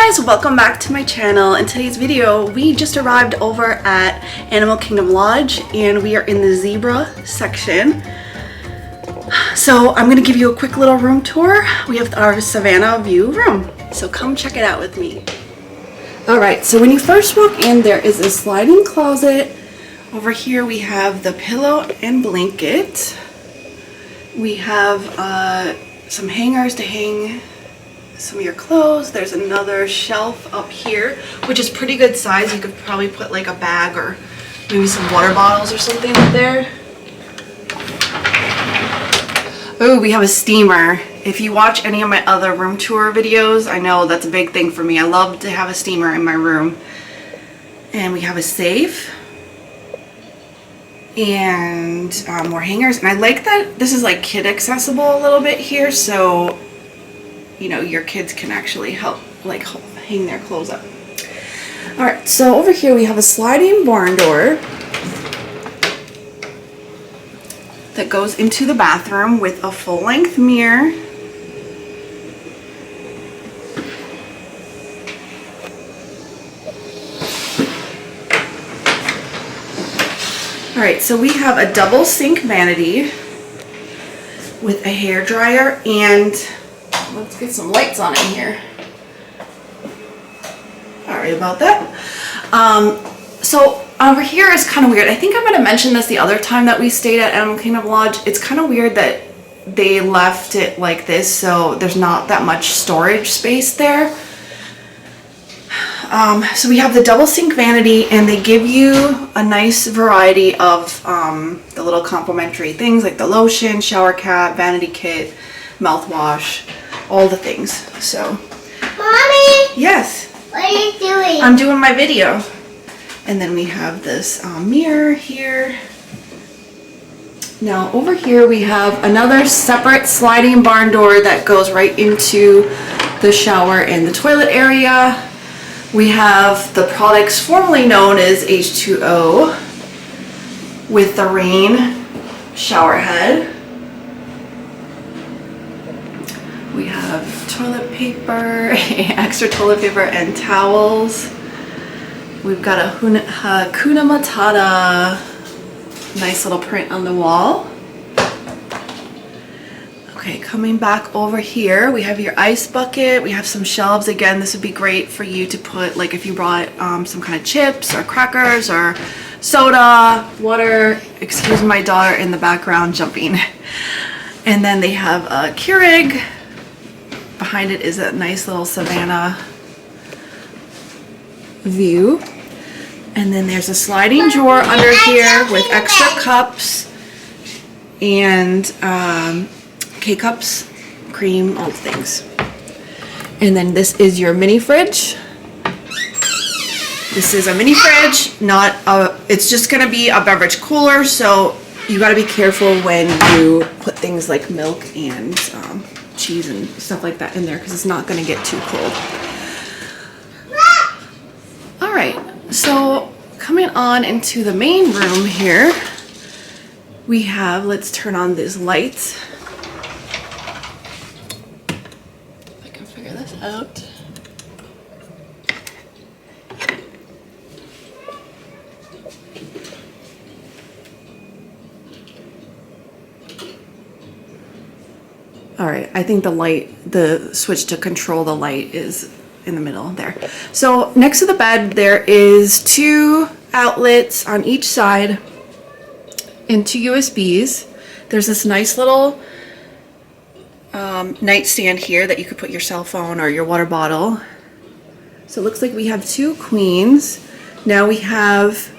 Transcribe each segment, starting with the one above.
guys, welcome back to my channel. In today's video, we just arrived over at Animal Kingdom Lodge and we are in the zebra section. So I'm gonna give you a quick little room tour. We have our Savanna View Room. So come check it out with me. Alright, so when you first walk in, there is a sliding closet. Over here we have the pillow and blanket. We have some hangers to hang some of your clothes. There's another shelf up here, which is pretty good size. You could probably put like a bag or maybe some water bottles or something up there. Oh, we have a steamer. If you watch any of my other room tour videos, I know that's a big thing for me. I love to have a steamer in my room. And we have a safe and more hangers. And I like that this is like kid accessible a little bit here, so you know your kids can actually help like hang their clothes up. All right, so over here we have a sliding barn door that goes into the bathroom with a full-length mirror. All right, so we have a double sink vanity with a hair dryer, and let's get some lights on in here. Sorry about that. So over here is kind of weird. I think I might have mentioned this the other time that we stayed at Animal Kingdom Lodge. It's kind of weird that they left it like this, so there's not that much storage space there. So we have the double sink vanity, and they give you a nice variety of the little complimentary things like the lotion, shower cap, vanity kit, mouthwash, all the things. So, Mommy! Yes? What are you doing? I'm doing my video. And then we have this mirror here. Now over here we have another separate sliding barn door that goes right into the shower and the toilet area. We have the products formerly known as H2O with the rain shower head. We have toilet paper, extra toilet paper and towels. We've got a Hakuna Matata, nice little print on the wall. Okay, coming back over here, we have your ice bucket. We have some shelves. Again, this would be great for you to put, like if you brought some kind of chips or crackers or soda, water. Excuse my daughter in the background jumping. And then they have a Keurig. Behind it is a nice little Savannah View. And then there's a sliding drawer under here with extra cups and K-cups, cream, all the things. And then this is your mini fridge. This is a mini fridge, not a, it's just gonna be a beverage cooler, so you gotta be careful when you put things like milk and cheese and stuff like that in there, because it's not gonna get too cold. All right, so coming on into the main room here, we have, let's turn on these lights. If I can figure this out. All right, I think the switch to control the light is in the middle there. So next to the bed, there is 2 outlets on each side and 2 USBs. There's this nice little nightstand here that you could put your cell phone or your water bottle. So it looks like we have 2 queens. Now we have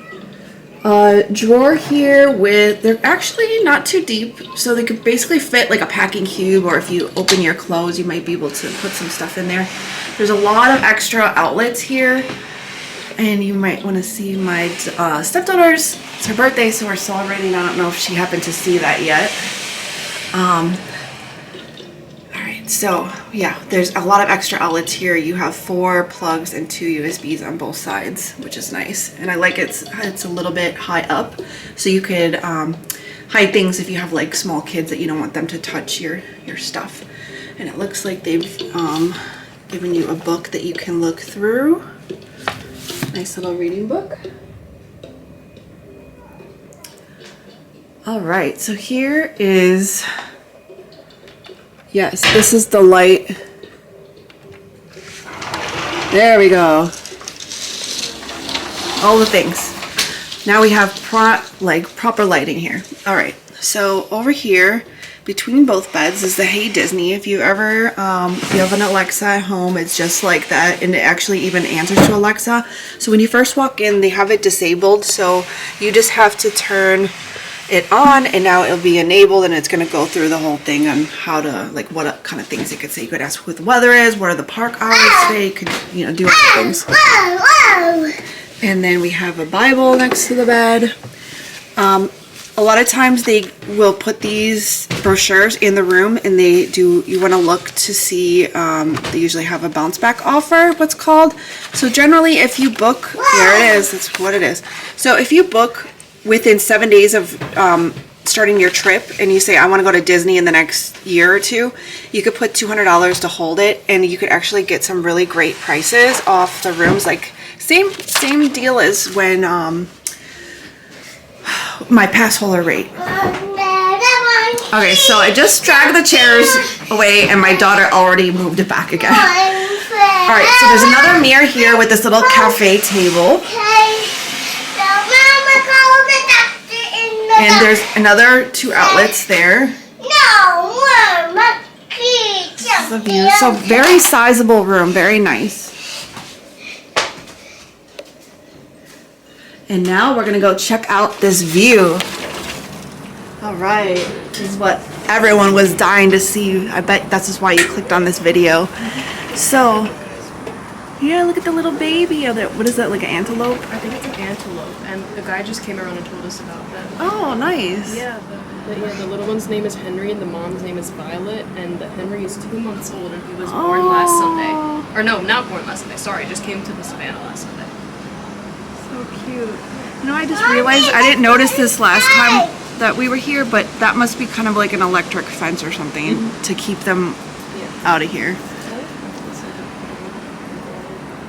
a drawer here with, they're actually not too deep, so they could basically fit like a packing cube, or if you open your clothes you might be able to put some stuff in there. There's a lot of extra outlets here, and you might want to see my stepdaughter's, it's her birthday, so we're celebrating. I don't know if she happened to see that yet. Alright, so yeah, there's a lot of extra outlets here. You have 4 plugs and 2 USBs on both sides, which is nice. And I like it's a little bit high up, so you could hide things if you have like small kids that you don't want them to touch your stuff. And it looks like they've giving you a book that you can look through. Nice little reading book. All right, so here is, yes, this is the light. There we go. All the things. Now we have proper lighting here. All right, so over here between both beds is the Hey Disney. If you ever you have an Alexa at home, it's just like that, and it actually even answers to Alexa. So when you first walk in, they have it disabled, so you just have to turn it on, and now it'll be enabled, and it's going to go through the whole thing on how to, like, what kind of things it could say. You could ask what the weather is, what are the park hours today. You could, you know, do other things. And then we have a Bible next to the bed. A lot of times they will put these brochures in the room, and you want to look to see, they usually have a bounce back offer, what's called. So generally if you book, there it is, that's what it is. So if you book within 7 days of starting your trip, and you say, I want to go to Disney in the next year or two, you could put $200 to hold it, and you could actually get some really great prices off the rooms. Like same deal as when my pass holder rate. Okay, so I just dragged the chairs away, and my daughter already moved it back again. All right, so there's another mirror here with this little cafe table. And there's another 2 outlets there. This is the view. So very sizable room, very nice. And now we're gonna go check out this view. All right, this is what everyone was dying to see. I bet that's just why you clicked on this video. So, yeah, look at the little baby. What is that, like an antelope? I think it's an antelope, and the guy just came around and told us about that. Oh, nice. Yeah, the little one's name is Henry, and the mom's name is Violet, and the Henry is 2 months old, and he was born last Sunday. Or no, not born last Sunday, sorry, just came to the Savannah last Sunday. So cute. You know, I just realized I didn't notice this last time that we were here, but that must be kind of like an electric fence or something to keep them out of here.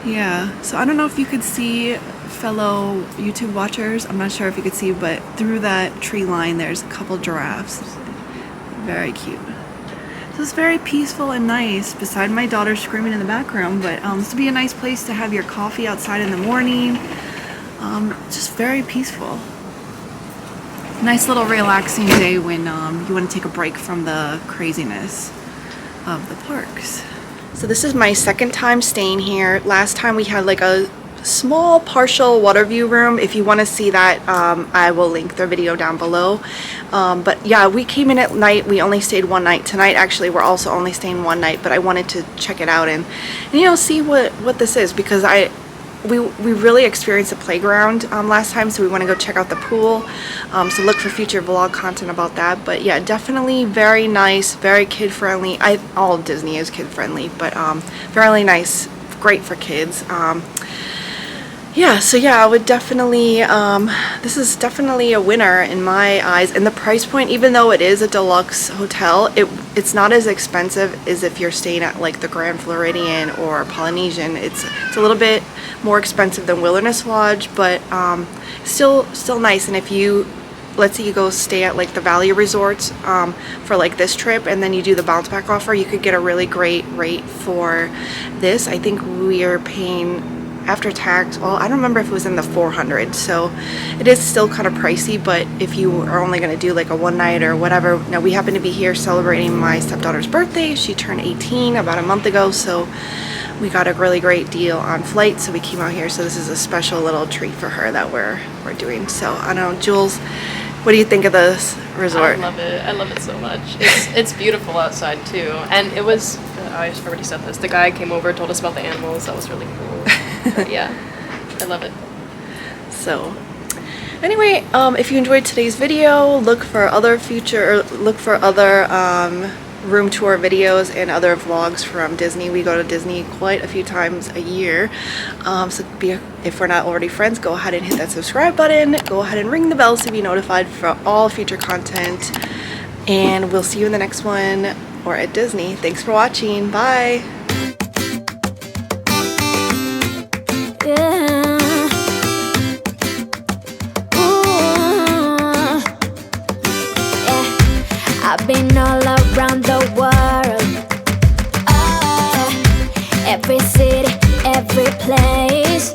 Yeah, so I don't know if you could see, fellow YouTube watchers, I'm not sure if you could see, but through that tree line there's a couple giraffes. Very cute. So it's very peaceful and nice, beside my daughter screaming in the background, but this would be a nice place to have your coffee outside in the morning. Just very peaceful. Nice little relaxing day when you want to take a break from the craziness of the parks. So this is my second time staying here. Last time we had like a small partial water view room. If you want to see that, I will link the video down below. But yeah, we came in at night. We only stayed one night. Tonight actually we're also only staying one night, but I wanted to check it out and you know, see what this is, because we really experienced the playground last time, so we want to go check out the pool. So look for future vlog content about that. But yeah, definitely very nice, very kid friendly. All Disney is kid friendly, but very nice, great for kids. Yeah, so yeah, I would definitely, this is definitely a winner in my eyes. And the price point, even though it is a deluxe hotel, it's not as expensive as if you're staying at like the Grand Floridian or Polynesian. It's a little bit more expensive than Wilderness Lodge, but still nice. And if you, let's say you go stay at like the Valley Resorts for like this trip, and then you do the bounce back offer, you could get a really great rate for this. I think we are paying after tax, well, I don't remember if it was in the 400, so it is still kind of pricey. But if you are only going to do like a one night or whatever, now we happen to be here celebrating my stepdaughter's birthday. She turned 18 about a month ago, so we got a really great deal on flights, so we came out here. So this is a special little treat for her that we're doing. So I don't know, Jules, what do you think of this resort? I love it so much. It's beautiful outside too, and it was, I already said this, the guy came over, told us about the animals. That was really cool. But yeah, I love it. So anyway, if you enjoyed today's video, look for other room tour videos and other vlogs from Disney. We go to Disney quite a few times a year, so if we're not already friends, go ahead and hit that subscribe button, go ahead and ring the bell to be notified for all future content, and we'll see you in the next one or at Disney. Thanks for watching. Bye. I've been all around the world. Oh, every city, every place.